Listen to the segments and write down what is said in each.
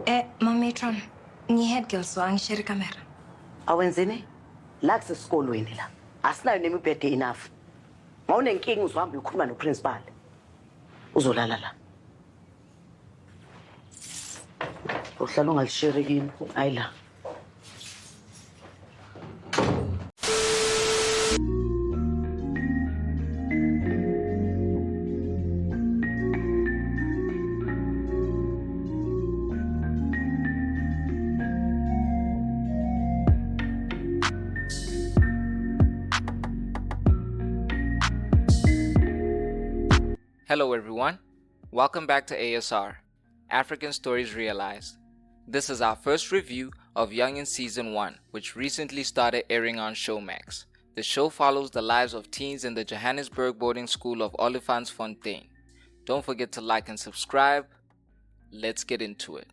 Mametron, ngi-head girl so angishare camera. Awenzeni? La kusesikolweni la. Asinayo nemibhede enough. Mawunenkinga uzohamba ukhuluma noprincipal. Uzolala la. Uhlala ungalishare kini, ayila. Hello everyone, welcome back to ASR, African Stories Realized. This is our first review of Youngins Season 1, which recently started airing on Showmax. The show follows the lives of teens in the Johannesburg boarding school of Olifantsfontein. Don't forget to like and subscribe. Let's get into it.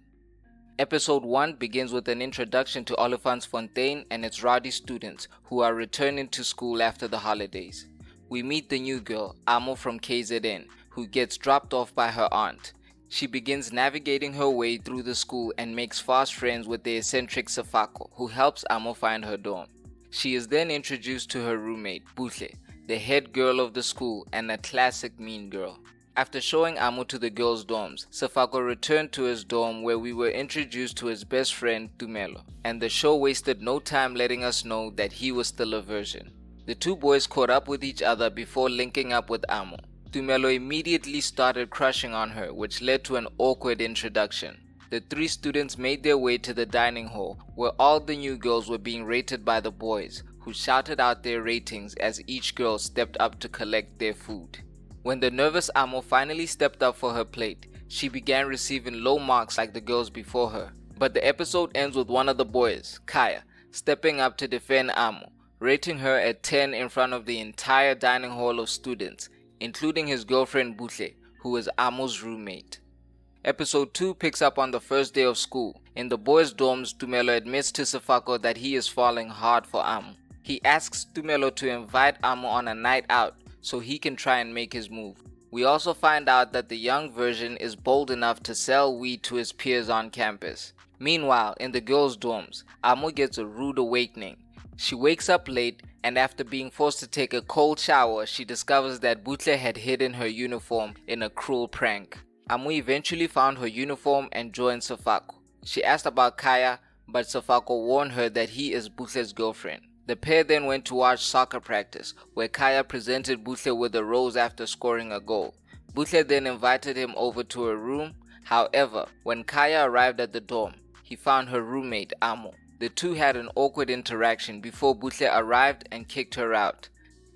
Episode 1 begins with an introduction to Olifantsfontein and its rowdy students who are returning to school after the holidays. We meet the new girl, Amo from KZN, who gets dropped off by her aunt. She begins navigating her way through the school and makes fast friends with the eccentric Sefako, who helps Amo find her dorm. She is then introduced to her roommate, Buhle, the head girl of the school and a classic mean girl. After showing Amo to the girls' dorms, Sefako returned to his dorm where we were introduced to his best friend, Tumelo, and the show wasted no time letting us know that he was still a virgin. The two boys caught up with each other before linking up with Amo. Tumelo immediately started crushing on her, which led to an awkward introduction. The three students made their way to the dining hall, where all the new girls were being rated by the boys, who shouted out their ratings as each girl stepped up to collect their food. When the nervous Amo finally stepped up for her plate, she began receiving low marks like the girls before her. But the episode ends with one of the boys, Kaya, stepping up to defend Amo, rating her at 10 in front of the entire dining hall of students, including his girlfriend Buhle, who is Amo's roommate. Episode 2 picks up on the first day of school. In the boys' dorms, Tumelo admits to Sefako that he is falling hard for Amo. He asks Tumelo to invite Amo on a night out so he can try and make his move. We also find out that the young version is bold enough to sell weed to his peers on campus. Meanwhile, in the girls' dorms, Amo gets a rude awakening. She wakes up late, and after being forced to take a cold shower, she discovers that Buhle had hidden her uniform in a cruel prank. Amo eventually found her uniform and joined Sefako. She asked about Kaya, but Sefako warned her that he is Buhle's girlfriend. The pair then went to watch soccer practice, where Kaya presented Buhle with a rose after scoring a goal. Buhle then invited him over to her room. However, when Kaya arrived at the dorm, he found her roommate, Amo. The two had an awkward interaction before Buhle arrived and kicked her out.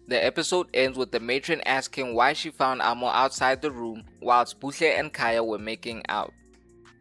The episode ends with the matron asking why she found Amo outside the room whilst Buhle and Kaya were making out.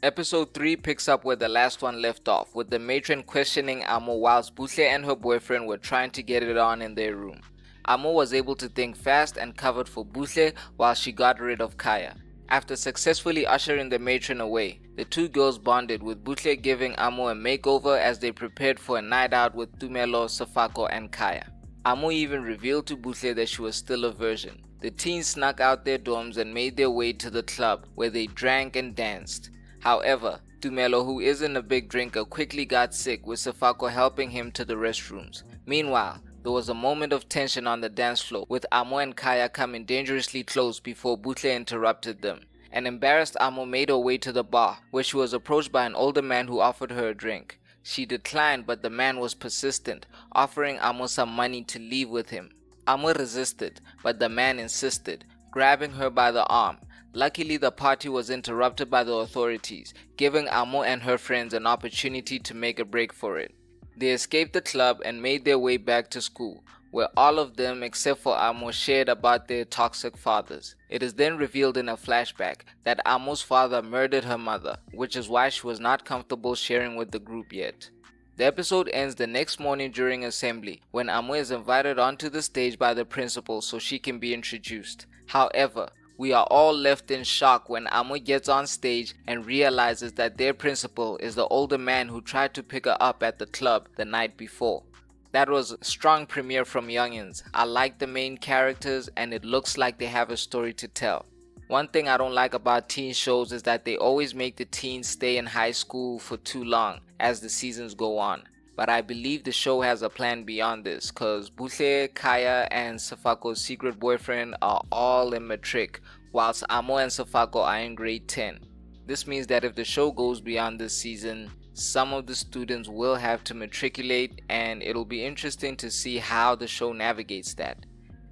Episode 3 picks up where the last one left off, with the matron questioning Amo whilst Buhle and her boyfriend were trying to get it on in their room. Amo was able to think fast and covered for Buhle while she got rid of Kaya. After successfully ushering the matron away, the two girls bonded, with Buhle giving Amo a makeover as they prepared for a night out with Tumelo, Sefako and Kaya. Amo even revealed to Buhle that she was still a virgin. The teens snuck out their dorms and made their way to the club where they drank and danced. However, Tumelo, who isn't a big drinker, quickly got sick, with Sefako helping him to the restrooms. Meanwhile, there was a moment of tension on the dance floor, with Amo and Kaya coming dangerously close before Buhle interrupted them. An embarrassed Amo made her way to the bar, where she was approached by an older man who offered her a drink. She declined, but the man was persistent, offering Amo some money to leave with him. Amo resisted, but the man insisted, grabbing her by the arm. Luckily, the party was interrupted by the authorities, giving Amo and her friends an opportunity to make a break for it. They escaped the club and made their way back to school, where all of them except for Amo shared about their toxic fathers. It is then revealed in a flashback that Amo's father murdered her mother, which is why she was not comfortable sharing with the group yet. The episode ends the next morning during assembly, when Amo is invited onto the stage by the principal so she can be introduced. However, we are all left in shock when Amo gets on stage and realizes that their principal is the older man who tried to pick her up at the club the night before. That was a strong premiere from Youngins. I like the main characters and it looks like they have a story to tell. One thing I don't like about teen shows is that they always make the teens stay in high school for too long as the seasons go on. But I believe the show has a plan beyond this, cause Buhle, Kaya, and Safako's secret boyfriend are all in matric, whilst Amo and Safako are in grade 10. This means that if the show goes beyond this season, some of the students will have to matriculate, and it'll be interesting to see how the show navigates that.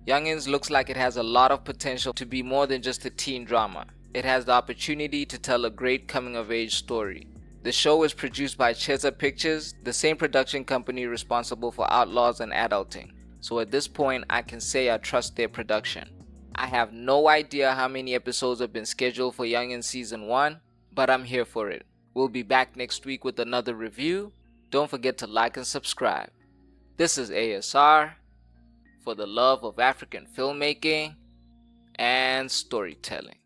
Youngins looks like it has a lot of potential to be more than just a teen drama. It has the opportunity to tell a great coming-of-age story. The show is produced by Cheza Pictures, the same production company responsible for Outlaws and Adulting. So at this point, I can say I trust their production. I have no idea how many episodes have been scheduled for Youngins Season 1, but I'm here for it. We'll be back next week with another review. Don't forget to like and subscribe. This is ASR, for the love of African filmmaking and storytelling.